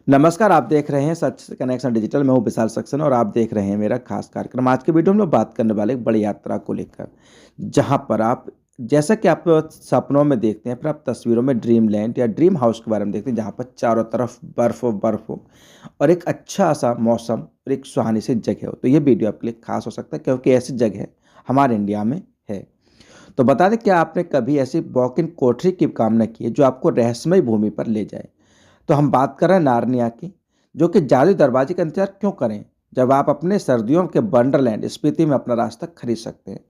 नमस्कार, आप देख रहे हैं सच से कनेक्शन डिजिटल। मैं हूं विशाल सक्सेना और आप देख रहे हैं मेरा खास कार्यक्रम। आज के वीडियो में हम लोग बात करने वाले एक बड़ी यात्रा को लेकर, जहां पर आप जैसा कि आप सपनों में देखते हैं, फिर आप तस्वीरों में ड्रीम लैंड या ड्रीम हाउस के बारे में देखते हैं, जहां पर चारों तरफ बर्फ हो और एक अच्छा सा मौसम और एक सुहानी सी जगह हो। तो ये वीडियो आपके लिए खास हो सकता है, क्योंकि ऐसी जगह हमारे इंडिया में है। तो बता दें, क्या आपने कभी ऐसी वॉक इन कोठरी की कामना की है जो आपको रहस्यमय भूमि पर ले जाए? तो हम बात कर रहे हैं नार्निया की, जो कि जादुई दरवाजे का इंतजार क्यों करें जब आप अपने सर्दियों के वंडरलैंड स्पीति में अपना रास्ता खरीद सकते हैं।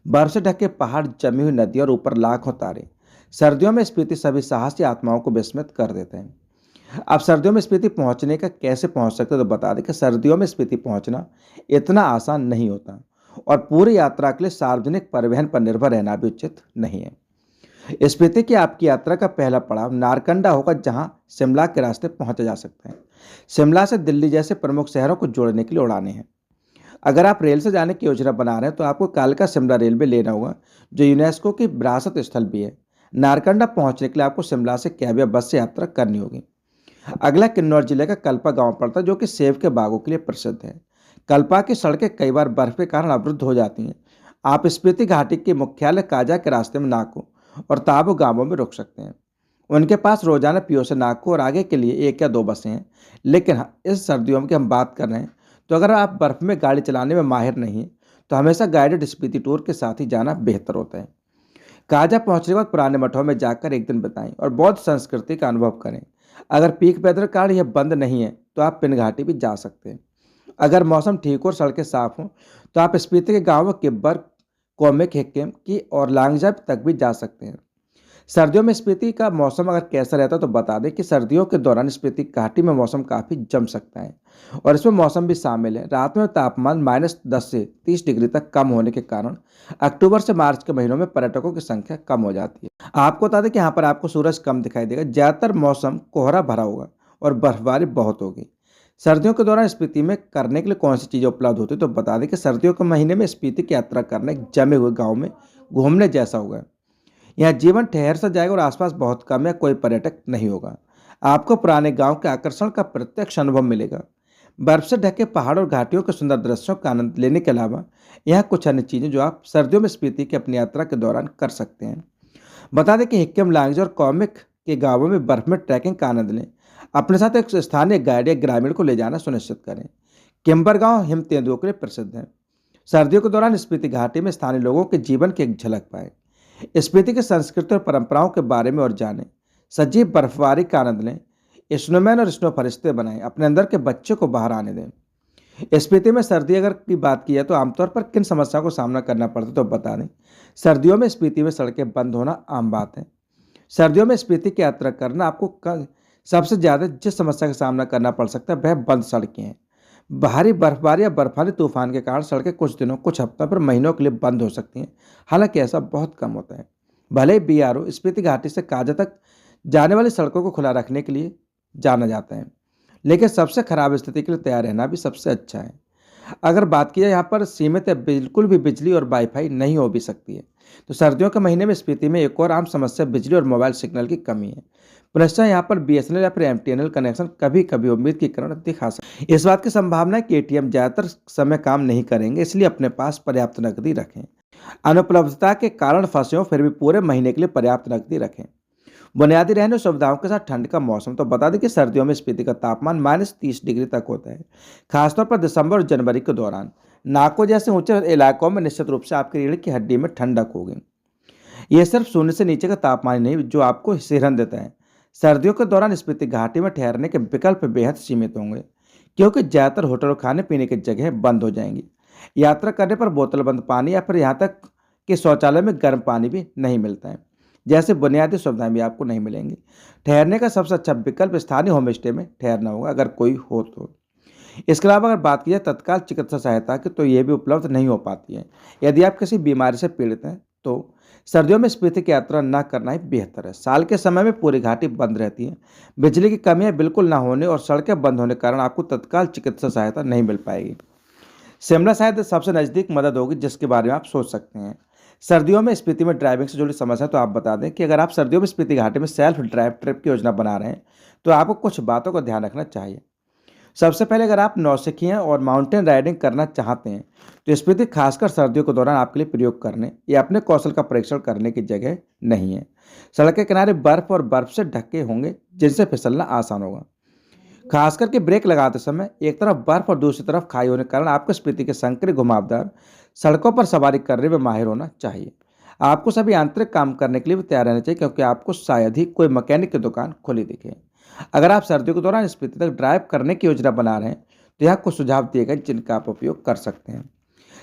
बर्फ से ढके पहाड़, जमी हुई नदी और ऊपर लाखों तारे। सर्दियों में स्पीति सभी साहसी आत्माओं को विस्मित कर देते हैं। आप सर्दियों में स्पीति पहुंचने का कैसे पहुंच सकते हैं, तो बता दें कि सर्दियों में स्पीति पहुंचना इतना आसान नहीं होता और पूरी यात्रा के लिए सार्वजनिक परिवहन पर निर्भर रहना भी उचित नहीं है। स्पीति की आपकी यात्रा का पहला पड़ाव नारकंडा होगा, जहां शिमला के रास्ते पहुंचे जा सकते हैं। शिमला से दिल्ली जैसे प्रमुख शहरों को जोड़ने के लिए उड़ानें हैं। अगर आप रेल से जाने की योजना बना रहे हैं तो आपको कालका शिमला रेलवे लेना होगा, जो यूनेस्को की विरासत स्थल भी है। नारकंडा पहुंचने के लिए आपको शिमला से कैब या बस से यात्रा करनी होगी। अगला किन्नौर जिले का कल्पा गांव पड़ता है, जो कि सेब के बागों के लिए प्रसिद्ध है। कल्पा की सड़कें कई बार बर्फ के कारण अवरुद्ध हो जाती हैं। आप स्पीति घाटी के मुख्यालय काजा के रास्ते में नाको और ताबो गांवों में रुक सकते हैं। उनके पास रोजाना पीओ से नाको और आगे के लिए एक या दो बसें हैं। लेकिन इस सर्दियों की हम बात कर रहे हैं, तो अगर आप बर्फ में गाड़ी चलाने में माहिर नहीं हैं, तो हमेशा गाइडेड स्पीति टूर के साथ ही जाना बेहतर होता है। काजा पहुंचने के बाद पुराने मठों में जाकर एक दिन बिताएं और बौद्ध संस्कृति का अनुभव करें। अगर पीक वेदर कारण यह बंद नहीं है तो आप पिन घाटी भी जा सकते हैं। अगर मौसम ठीक हो और सड़कें साफ हों तो आप स्पीति के गांवों किब्बर, कोमिक, हिक्किम की और लांगजब तक भी जा सकते हैं। सर्दियों में स्पीति का मौसम अगर कैसा रहता है, तो बता दें कि सर्दियों के दौरान स्पीति घाटी में मौसम काफ़ी जम सकता है और इसमें मौसम भी शामिल है। रात में तापमान -10 से 30 डिग्री तक कम होने के कारण अक्टूबर से मार्च के महीनों में पर्यटकों की संख्या कम हो जाती है। आपको बता दें कि यहाँ पर आपको सूरज कम दिखाई देगा, ज़्यादातर मौसम कोहरा भरा होगा और बर्फबारी बहुत होगी। सर्दियों के दौरान स्पीति में करने के लिए कौन सी चीज़ें उपलब्ध होती है, तो बता दें कि सर्दियों के महीने में स्पीति की यात्रा करना एक जमे हुए गाँव में घूमने जैसा होगा। यहाँ जीवन ठहर सा जाएगा और आसपास बहुत कम या कोई पर्यटक नहीं होगा। आपको पुराने गांव के आकर्षण का प्रत्यक्ष अनुभव मिलेगा। बर्फ से ढके पहाड़ और घाटियों के सुंदर दृश्यों का आनंद लेने के अलावा यहाँ कुछ अन्य चीज़ें जो आप सर्दियों में स्पीति की अपनी यात्रा के दौरान कर सकते हैं। बता दें कि हिक्किम, लांगज और कॉमिक के गांवों में बर्फ में ट्रैकिंग का आनंद लें। अपने साथ एक स्थानीय गाइड या ग्रामीण को ले जाना सुनिश्चित करें। किम्बर गांव हिम तेंदुओं के लिए प्रसिद्ध है। सर्दियों के दौरान स्पीति घाटी में स्थानीय लोगों के जीवन की एक झलक पाएं। स्पीति की संस्कृति और परंपराओं के बारे में और जानें। सजीव बर्फबारी का आनंद लें। स्नोमैन और स्नो फरिश्ते बनाएं। अपने अंदर के बच्चे को बाहर आने दें। स्पीति में सर्दी अगर की बात की है तो आमतौर पर किन समस्याओं को सामना करना पड़ता है, तो बता दें। सर्दियों में स्पीति में सड़कें बंद होना आम बात है। सर्दियों में स्पीति की यात्रा करना आपको सबसे ज़्यादा जिस समस्या का सामना करना पड़ सकता है वह बंद सड़कें हैं। भारी बर्फबारी या बर्फानी तूफान के कारण सड़कें कुछ दिनों, कुछ हफ्तों पर महीनों के लिए बंद हो सकती हैं। हालांकि ऐसा बहुत कम होता है। भले ही बीआरओ स्पीति घाटी से काजा तक जाने वाली सड़कों को खुला रखने के लिए जाना जाता है, लेकिन सबसे खराब स्थिति के लिए तैयार रहना भी सबसे अच्छा है। अगर बात की जाए, यहाँ पर सीमित या बिल्कुल भी बिजली और वाईफाई नहीं हो भी सकती है। तो सर्दियों के महीने में स्पीति में एक और आम समस्या बिजली और मोबाइल सिग्नल की कमी है। पुनश्च यहाँ पर बीएसएनएल या फिर एमटीएनएल कनेक्शन कभी कभी उम्मीद की किरण दिखा सकते हैं। इस बात की संभावना है कि एटीएम ज़्यादातर समय काम नहीं करेंगे, इसलिए अपने पास पर्याप्त नकदी रखें। अनुपलब्धता के कारण फंसे हो फिर भी पूरे महीने के लिए पर्याप्त नकदी रखें। बुनियादी रहने सुविधाओं के साथ ठंड का मौसम, तो बता दें कि सर्दियों में स्पीति का तापमान -30 डिग्री तक होता है, खासतौर पर दिसंबर और जनवरी के दौरान। नाको जैसे ऊंचे इलाकों में निश्चित रूप से आपकी रीढ़ की हड्डी में ठंडक होगी। यह सिर्फ शून्य से नीचे का तापमान नहीं जो आपको सिरहन देता है। सर्दियों के दौरान स्पीति घाटी में ठहरने के विकल्प बेहद सीमित होंगे, क्योंकि ज़्यादातर होटल और खाने पीने की जगह बंद हो जाएंगी। यात्रा करने पर बोतल बंद पानी या फिर यहाँ तक कि शौचालय में गर्म पानी भी नहीं मिलता है, जैसे बुनियादी सुविधाएं भी आपको नहीं मिलेंगी। ठहरने का सबसे अच्छा विकल्प स्थानीय होम स्टे में ठहरना होगा, अगर कोई हो तो। इसके अलावा अगर बात की जाए तत्काल चिकित्सा सहायता की, तो ये भी उपलब्ध नहीं हो पाती है। यदि आप किसी बीमारी से पीड़ित हैं तो सर्दियों में स्पीति की यात्रा न करना ही बेहतर है। साल के समय में पूरी घाटी बंद रहती है। बिजली की कमियां बिल्कुल ना होने और सड़कें बंद होने के कारण आपको तत्काल चिकित्सा सहायता नहीं मिल पाएगी। शिमला शायद सबसे नज़दीक मदद होगी जिसके बारे में आप सोच सकते हैं। सर्दियों में स्पीति में ड्राइविंग से जुड़ी समस्या तो आप बता दें कि अगर आप सर्दियों में स्पीति घाटी में सेल्फ ड्राइव ट्रिप की योजना बना रहे हैं तो आपको कुछ बातों का ध्यान रखना चाहिए। सबसे पहले अगर आप नौसिखियाँ और माउंटेन राइडिंग करना चाहते हैं तो स्पीति खासकर सर्दियों के दौरान आपके लिए प्रयोग करने या अपने कौशल का परीक्षण करने की जगह नहीं है। सड़क के किनारे बर्फ और बर्फ से ढके होंगे जिनसे फिसलना आसान होगा। खास करके ब्रेक लगाते समय एक तरफ बर्फ और दूसरी तरफ खाई होने के कारण आपको स्पीति के संकरी घुमावदार सड़कों पर सवारी करने में माहिर होना चाहिए। आपको सभी आंतरिक काम करने के लिए भी तैयार रहना चाहिए क्योंकि आपको शायद ही कोई मैकेनिक की दुकान खुली दिखे। अगर आप सर्दियों के दौरान स्पीति तक ड्राइव करने की योजना बना रहे हैं तो यहाँ कुछ सुझाव दिए गए जिनका आप उपयोग कर सकते हैं।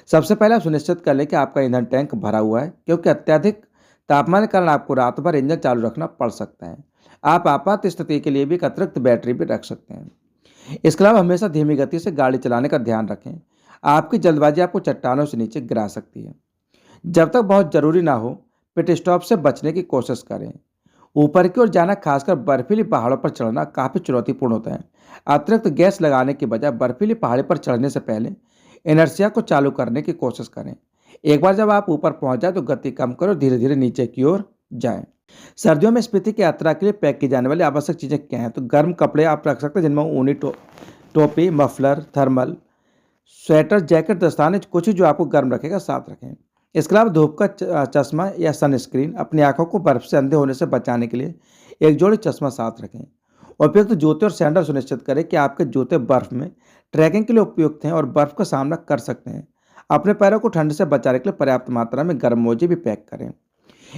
सबसे पहले आप सुनिश्चित कर लें कि आपका ईंधन टैंक भरा हुआ है क्योंकि अत्यधिक तापमान के कारण आपको रात भर इंजन चालू रखना पड़ सकता है। आप आपात स्थिति के लिए भी एक अतिरिक्त बैटरी भी रख सकते हैं। इसके अलावा हमेशा धीमी गति से गाड़ी चलाने का ध्यान रखें। आपकी जल्दबाजी आपको चट्टानों से नीचे गिरा सकती है। जब तक बहुत जरूरी ना हो पिट स्टॉप से बचने की कोशिश करें। ऊपर की ओर जाना खासकर बर्फीली पहाड़ों पर चढ़ना काफ़ी चुनौतीपूर्ण होता है। अतिरिक्त गैस लगाने के बजाय बर्फीली पहाड़ी पर चढ़ने से पहले इनर्शिया को चालू करने की कोशिश करें। एक बार जब आप ऊपर पहुंच जाए तो गति कम करो, धीरे धीरे नीचे की ओर जाएं। सर्दियों में स्पीति की यात्रा के लिए पैक की जाने वाली आवश्यक चीज़ें क्या हैं? तो गर्म कपड़े आप रख सकते हैं जिनमें ऊनी टोपी, मफलर, थर्मल, स्वेटर, जैकेट, दस्ताने, कुछ ही जो आपको गर्म रखेगा साथ रखें। इसके अलावा धूप का चश्मा या सनस्क्रीन, अपनी आंखों को बर्फ से अंधे होने से बचाने के लिए एक जोड़ी चश्मा साथ रखें। उपयुक्त जूते और सैंडल सुनिश्चित करें कि आपके जूते बर्फ में ट्रैकिंग के लिए उपयुक्त हैं और बर्फ का सामना कर सकते हैं। अपने पैरों को ठंड से बचाने के लिए पर्याप्त मात्रा में गर्म मोजे भी पैक करें।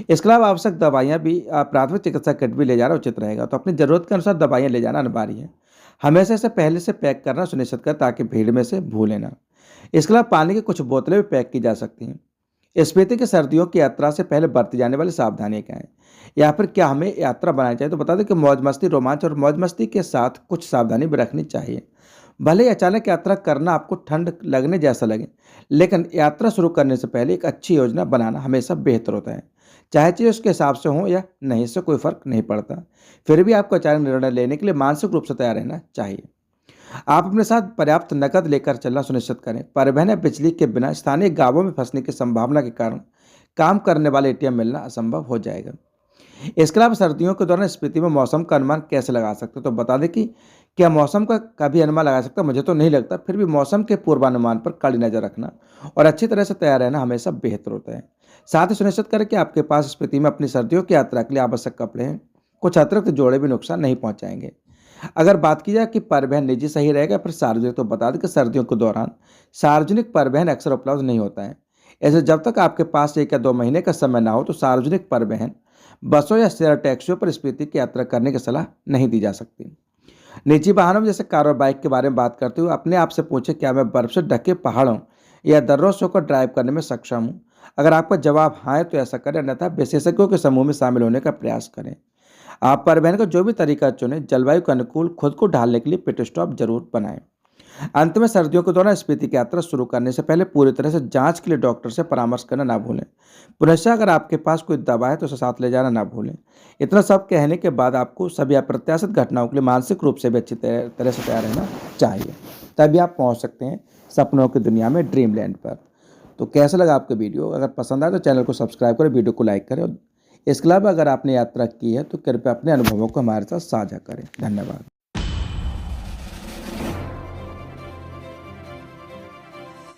इसके अलावा आवश्यक दवाइयाँ भी, प्राथमिक चिकित्सा किट भी ले जाना उचित रहेगा। तो अपनी ज़रूरत के अनुसार दवाइयाँ ले जाना अनिवार्य है। हमेशा इसे पहले से पैक करना सुनिश्चित करें ताकि भीड़ में से भूलें ना। इसके अलावा पानी की कुछ बोतलें भी पैक की जा सकती हैं। स्पीति की सर्दियों की यात्रा से पहले बरती जाने वाली सावधानियां क्या हैं या फिर क्या हमें यात्रा बनानी चाहिए? तो बता दें कि मौज मस्ती, रोमांच और मौज मस्ती के साथ कुछ सावधानी भी रखनी चाहिए। भले ही अचानक यात्रा करना आपको ठंड लगने जैसा लगे, लेकिन यात्रा शुरू करने से पहले एक अच्छी योजना बनाना हमेशा बेहतर होता है। चाहे चीज़ उसके हिसाब से हो या नहीं, इससे कोई फर्क नहीं पड़ता। फिर भी आपको अचानक निर्णय लेने के लिए मानसिक रूप से तैयार रहना चाहिए। आप अपने साथ पर्याप्त नकद लेकर चलना सुनिश्चित करें। परिवहन या बिजली के बिना स्थानीय गांवों में फंसने की संभावना के कारण काम करने वाले एटीएम मिलना असंभव हो जाएगा। इसके अलावा सर्दियों के दौरान स्पीति में मौसम का अनुमान कैसे लगा सकते हैं? तो बता दें कि क्या मौसम का कभी अनुमान लगा सकता? मुझे तो नहीं लगता। फिर भी मौसम के पूर्वानुमान पर कड़ी नज़र रखना और अच्छी तरह से तैयार रहना हमेशा बेहतर होता है। साथ ही सुनिश्चित करें कि आपके पास स्पीति में अपनी सर्दियों की यात्रा के लिए आवश्यक कपड़े हैं। कुछ अतिरिक्त जोड़े भी नुकसान नहीं पहुँचाएंगे। अगर बात की जाए कि परिवहन निजी सही रहेगा फिर सार्वजनिक, तो बता दें कि सर्दियों के दौरान सार्वजनिक परिवहन अक्सर उपलब्ध नहीं होता है। ऐसे जब तक आपके पास 1 या 2 महीने का समय ना हो तो सार्वजनिक परिवहन, बसों या शेयर टैक्सियों पर स्पीति की यात्रा करने की सलाह नहीं दी जा सकती। निजी वाहनों में जैसे कार और बाइक के बारे में बात करते हुए अपने आप से पूछें, क्या मैं बर्फ से ढके पहाड़ों या दर्रों से होकर ड्राइव करने में सक्षम हूँ? अगर आपका जवाब हाँ है तो ऐसा करें, अन्यथा विशेषज्ञों के समूह में शामिल होने का प्रयास करें। आप परिवहन का जो भी तरीका चुनें, जलवायु के अनुकूल खुद को ढालने के लिए पिट स्टॉप जरूर बनाएं। अंत में सर्दियों के दौरान स्पीति की यात्रा शुरू करने से पहले पूरी तरह से जांच के लिए डॉक्टर से परामर्श करना ना भूलें। पुनश्च अगर आपके पास कोई दवा है तो उसे साथ ले जाना ना भूलें। इतना सब कहने के बाद आपको सभी अप्रत्याशित घटनाओं के लिए मानसिक रूप से भी अच्छी तरह से तैयार रहना चाहिए, तभी आप पहुँच सकते हैं सपनों की दुनिया में, ड्रीम लैंड पर। तो कैसा लगा आपका वीडियो? अगर पसंद आए तो चैनल को सब्सक्राइब करें, वीडियो को लाइक करें। इसके अलावा अगर आपने यात्रा की है तो कृपया अपने अनुभवों को हमारे साथ साझा करें। धन्यवाद।